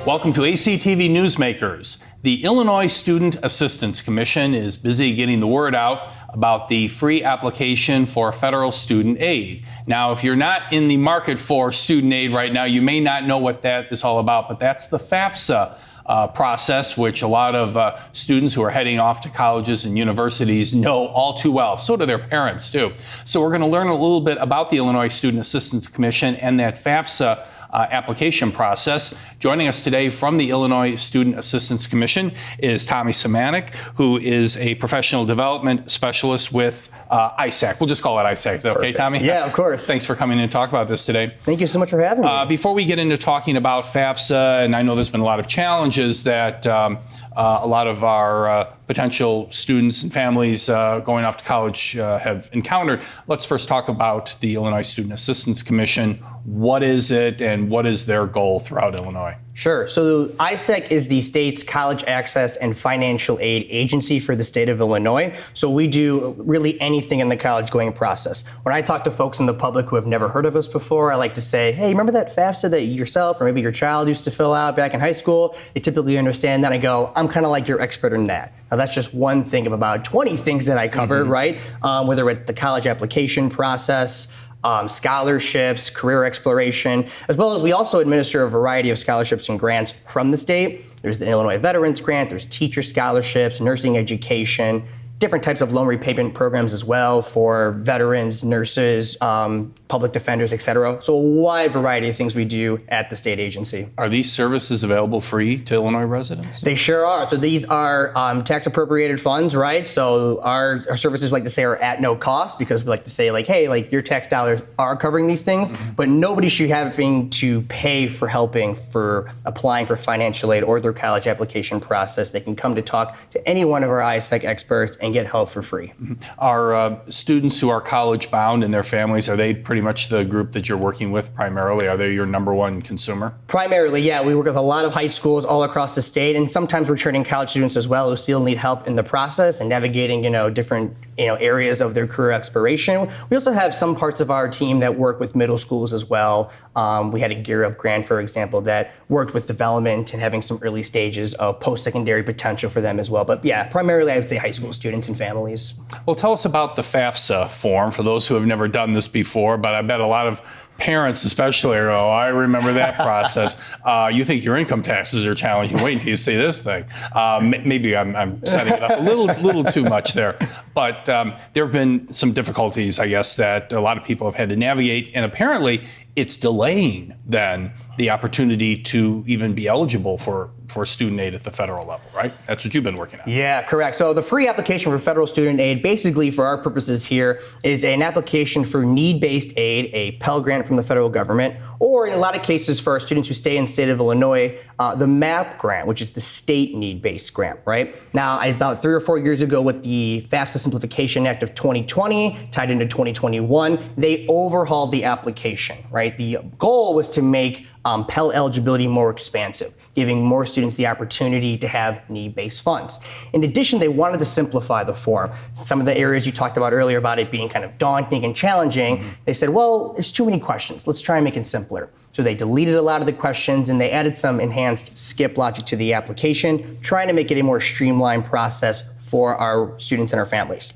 Welcome to ACTV Newsmakers. The Illinois Student Assistance Commission is busy getting the word out about the free application for federal student aid. Now, if you're not in the market for student aid right now, you may not know what that is all about, but that's the FAFSA process, which a lot of students who are heading off to colleges and universities know all too well. So do their parents too. So we're going to learn a little bit about the Illinois Student Assistance Commission and that FAFSA application process. Joining us today from the Illinois Student Assistance Commission is Tommy Samanik, who is a professional development specialist with ISAC. We'll just call it ISAC. Is that okay, Tommy? Yeah, of course. Thanks for coming in to talk about this today. Thank you so much for having me. Before we get into talking about FAFSA, and I know there's been a lot of challenges that a lot of our potential students and families going off to college have encountered, let's first talk about the Illinois Student Assistance Commission. What is it and what is their goal throughout Illinois? Sure. So ISAC is the state's college access and financial aid agency for the state of Illinois. So we do really anything in the college going process. When I talk to folks in the public who have never heard of us before, I like to say, hey, remember that FAFSA that yourself or maybe your child used to fill out back in high school? They typically understand that. I go, I'm kind of like your expert in that. Now that's just one thing of about 20 things that I cover, right? Whether it's the college application process, scholarships, career exploration, as well as we also administer a variety of scholarships and grants from the state. There's the Illinois Veterans Grant, there's teacher scholarships, nursing education, different types of loan repayment programs as well for veterans, nurses, public defenders, et cetera. So a wide variety of things we do at the state agency. Are these services available free to Illinois residents? They sure are. So these are tax appropriated funds, right? So our services, we like to say, are at no cost because we like to say, like, hey, like your tax dollars are covering these things, but nobody should having to pay for helping for applying for financial aid or their college application process. They can come to talk to any one of our ISAC experts and get help for free. Are students who are college bound and their families, are they pretty much the group that you're working with primarily? Are they your number one consumer? Primarily, yeah. We work with a lot of high schools all across the state, and sometimes we're training college students as well who still need help in the process and navigating, different, areas of their career exploration. We also have some parts of our team that work with middle schools as well. We had a Gear Up grant, for example, that worked with development and having some early stages of post-secondary potential for them as well. But yeah, primarily I would say high school students and families. Well, tell us about the FAFSA form for those who have never done this before, but I bet a lot of parents especially are, oh, I remember that process. You think your income taxes are challenging. Wait until you see this thing. Maybe I'm setting it up a little too much there. But there have been some difficulties, I guess, that a lot of people have had to navigate. And apparently it's delaying then the opportunity to even be eligible for student aid at the federal level, right? That's what you've been working on. Yeah, correct. So the free application for federal student aid, basically for our purposes here, is an application for need-based aid, a Pell Grant from the federal government, or in a lot of cases for our students who stay in the state of Illinois, the MAP grant, which is the state need-based grant, right? Now, about 3 or 4 years ago with the FAFSA Simplification Act of 2020, tied into 2021, they overhauled the application, right? The goal was to make Pell eligibility more expansive, giving more students the opportunity to have need-based funds. In addition, they wanted to simplify the form. Some of the areas you talked about earlier about it being kind of daunting and challenging, they said, well, there's too many questions. Let's try and make it simpler. So they deleted a lot of the questions and they added some enhanced skip logic to the application, trying to make it a more streamlined process for our students and our families.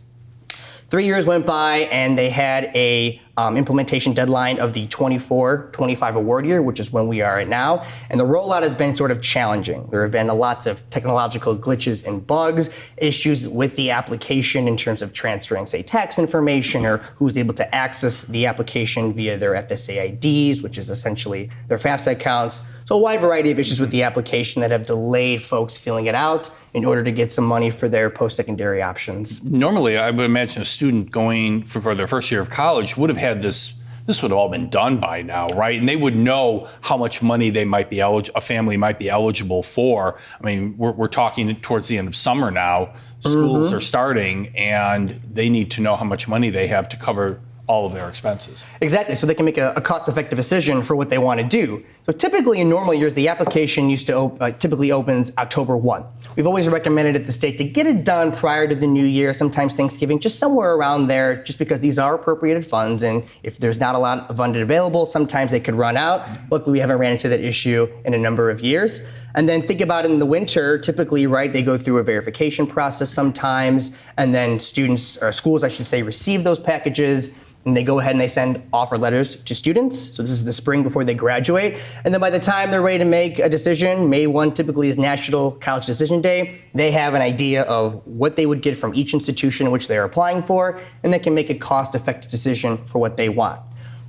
3 years went by and they had a implementation deadline of the 24-25 award year, which is when we are at now. And the rollout has been sort of challenging. There have been lots of technological glitches and bugs, issues with the application in terms of transferring, say, tax information or who's able to access the application via their FSA IDs, which is essentially their FAFSA accounts. So a wide variety of issues with the application that have delayed folks filling it out in order to get some money for their post-secondary options. Normally, I would imagine a student going for their first year of college would have had this would have all been done by now, right? And they would know how much money they might be a family might be eligible for. I mean, we're talking towards the end of summer now. Schools are starting, and they need to know how much money they have to cover all of their expenses. Exactly, so they can make a cost-effective decision for what they want to do. So typically in normal years, the application used to typically opens October 1. We've always recommended at the state to get it done prior to the new year, sometimes Thanksgiving, just somewhere around there, just because these are appropriated funds. And if there's not a lot of funding available, sometimes they could run out. Luckily, we haven't ran into that issue in a number of years. And then think about it in the winter, typically, right, they go through a verification process sometimes, and then students, or schools, I should say, receive those packages, and they go ahead and they send offer letters to students. So this is the spring before they graduate. And then by the time they're ready to make a decision, May 1 typically is National College Decision Day, they have an idea of what they would get from each institution in which they're applying for, and they can make a cost-effective decision for what they want.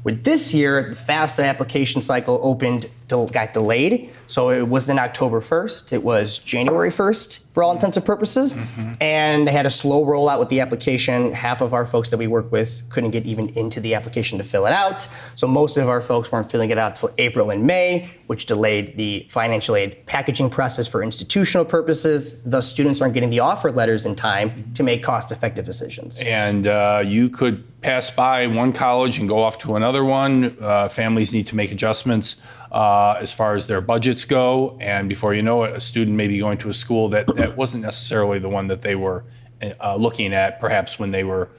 With this year, the FAFSA application cycle got delayed. So it wasn't October 1st, it was January 1st for all intents and purposes. And they had a slow rollout with the application. Half of our folks that we work with couldn't get even into the application to fill it out. So most of our folks weren't filling it out until April and May, which delayed the financial aid packaging process for institutional purposes. Thus, students aren't getting the offer letters in time to make cost-effective decisions. And you could pass by one college and go off to another one. Families need to make adjustments as far as their budgets go. And before you know it, a student may be going to a school that wasn't necessarily the one that they were looking at, perhaps when they were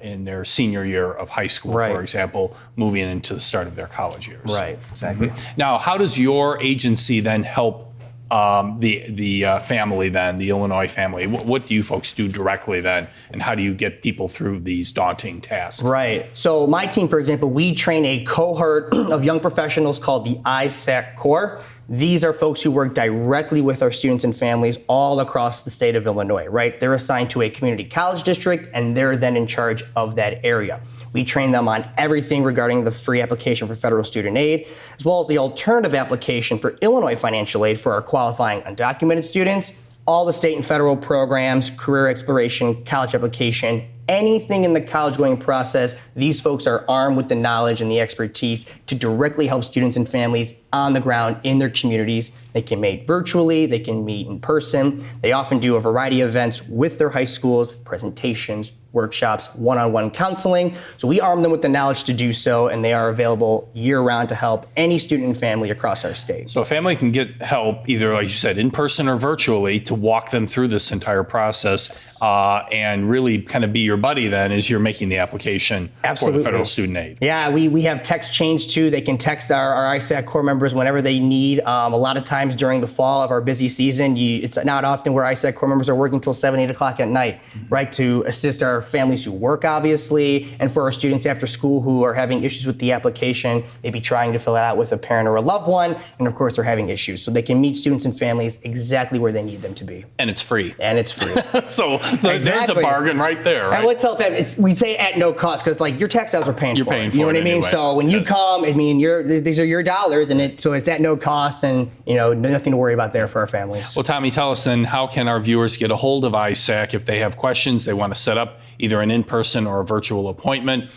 in their senior year of high school, for example, moving into the start of their college years. Right, exactly. Now, how does your agency then help the family then, the Illinois family? What do you folks do directly then, and how do you get people through these daunting tasks? Right. So my team, for example, we train a cohort of young professionals called the ISAC Corps. These are folks who work directly with our students and families all across the state of Illinois, right? They're assigned to a community college district, and they're then in charge of that area. We train them on everything regarding the free application for federal student aid, as well as the alternative application for Illinois financial aid for our qualifying undocumented students, all the state and federal programs, career exploration, college application, anything in the college-going process. These folks are armed with the knowledge and the expertise to directly help students and families on the ground in their communities. They can meet virtually, they can meet in person. They often do a variety of events with their high schools, presentations, workshops, one-on-one counseling. So we arm them with the knowledge to do so, and they are available year-round to help any student and family across our state. So a family can get help either, like you said, in person or virtually to walk them through this entire process and really kind of be your buddy then as you're making the application for the federal student aid. Yeah, we have text chains too. They can text our ISAC Corps members whenever they need. A lot of times during the fall of our busy season, it's not often where ISAC Corps members are working till 7, 8 o'clock at night, right, to assist our families who work, obviously, and for our students after school who are having issues with the application, maybe trying to fill it out with a parent or a loved one, and of course are having issues. So they can meet students and families exactly where they need them to be. And it's free. And it's free. So there's a bargain right there, right? I would tell families, we say at no cost, because like your tax dollars are paying for it. You know what I mean? Anyway. So when you come, I mean, these are your dollars, and so it's at no cost, and nothing to worry about there for our families. Well, Tommy, tell us then, how can our viewers get a hold of ISAC if they have questions, they want to set up either an in-person or a virtual appointment?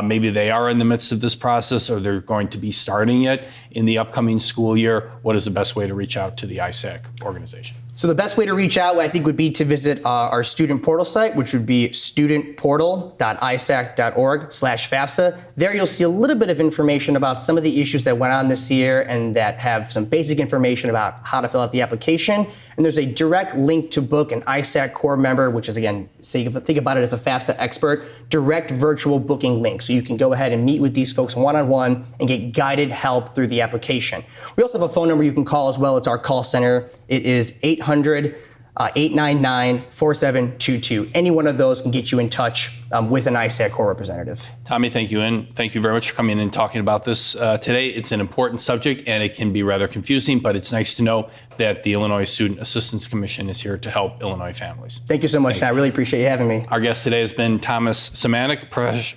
Maybe they are in the midst of this process, or they're going to be starting it in the upcoming school year. What is the best way to reach out to the ISAC organization? So the best way to reach out, I think, would be to visit our student portal site, which would be studentportal.isac.org/FAFSA. There you'll see a little bit of information about some of the issues that went on this year and that have some basic information about how to fill out the application. And there's a direct link to book an ISAC Corps member, which is, again, think about it as a FAFSA expert, direct virtual booking link. So you can go ahead and meet with these folks one-on-one and get guided help through the application. We also have a phone number you can call as well. It's our call center. It is 800-899-4722. Any one of those can get you in touch with an ISAC Corps representative. Tommy, thank you. And thank you very much for coming in and talking about this today. It's an important subject, and it can be rather confusing, but it's nice to know that the Illinois Student Assistance Commission is here to help Illinois families. Thank you so much. I really appreciate you having me. Our guest today has been Thomas Samanik,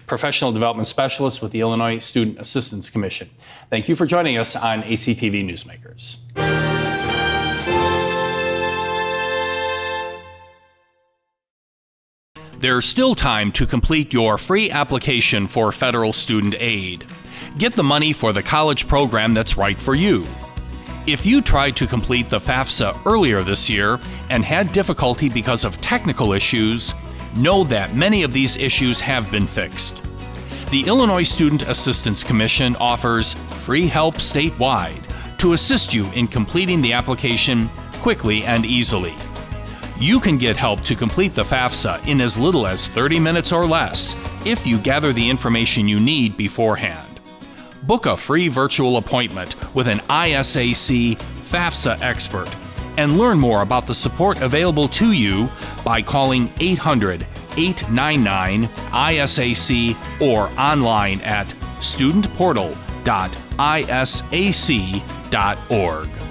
Professional Development Specialist with the Illinois Student Assistance Commission. Thank you for joining us on ACTV Newsmakers. There's still time to complete your free application for federal student aid. Get the money for the college program that's right for you. If you tried to complete the FAFSA earlier this year and had difficulty because of technical issues, know that many of these issues have been fixed. The Illinois Student Assistance Commission offers free help statewide to assist you in completing the application quickly and easily. You can get help to complete the FAFSA in as little as 30 minutes or less if you gather the information you need beforehand. Book a free virtual appointment with an ISAC FAFSA expert and learn more about the support available to you by calling 800-899-ISAC or online at studentportal.isac.org.